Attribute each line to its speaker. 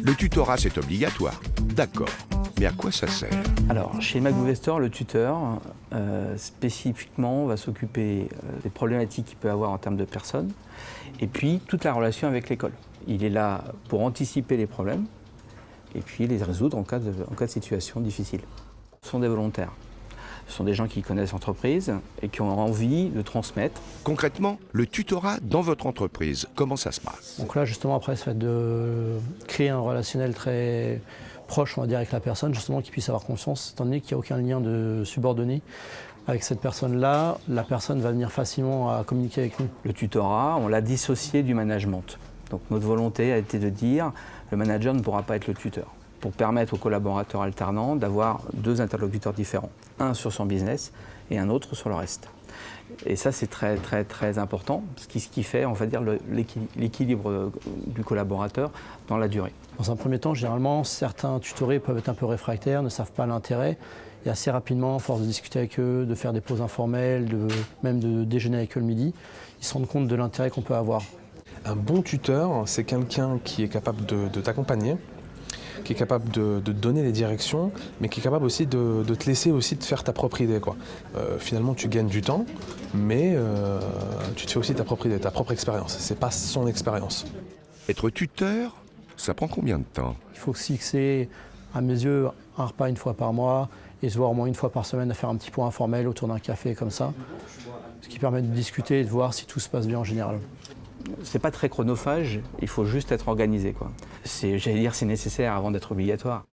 Speaker 1: Le tutorat, c'est obligatoire. D'accord. Mais à quoi ça sert?
Speaker 2: Alors, chez McDoVestor, le tuteur, spécifiquement, va s'occuper des problématiques qu'il peut avoir en termes de personnes, et puis toute la relation avec l'école. Il est là pour anticiper les problèmes, et puis les résoudre en cas de situation difficile. Ce sont des volontaires. Ce sont des gens qui connaissent l'entreprise et qui ont envie de transmettre.
Speaker 1: Concrètement, le tutorat dans votre entreprise, comment ça se passe?
Speaker 3: Donc là, justement, après, ça va être de créer un relationnel très proche, on va dire, avec la personne, justement, qui puisse avoir confiance, étant donné qu'il n'y a aucun lien de subordonné. Avec cette personne-là, la personne va venir facilement à communiquer avec nous.
Speaker 2: Le tutorat, on l'a dissocié du management. Donc notre volonté a été de dire le manager ne pourra pas être le tuteur, pour permettre aux collaborateurs alternants d'avoir deux interlocuteurs différents, un sur son business et un autre sur le reste. Et ça, c'est très, très, très important, ce qui fait, on va dire, l'équilibre du collaborateur dans la durée.
Speaker 3: Dans un premier temps, généralement, certains tutorés peuvent être un peu réfractaires, ne savent pas l'intérêt. Et assez rapidement, à force de discuter avec eux, de faire des pauses informelles, même de déjeuner avec eux le midi, ils se rendent compte de l'intérêt qu'on peut avoir.
Speaker 4: Un bon tuteur, c'est quelqu'un qui est capable de t'accompagner, qui est capable de te donner les directions, mais qui est capable aussi de te laisser aussi te faire ta propre idée, quoi. Finalement, tu gagnes du temps, mais tu te fais aussi ta propre idée, ta propre expérience. C'est pas son expérience.
Speaker 1: Être tuteur, ça prend combien de temps?
Speaker 3: Il faut se fixer, à mes yeux, un repas une fois par mois et se voir au moins une fois par semaine à faire un petit point informel autour d'un café comme ça, ce qui permet de discuter et de voir si tout se passe bien en général.
Speaker 2: C'est pas très chronophage, il faut juste être organisé, quoi. J'allais dire, c'est nécessaire avant d'être obligatoire.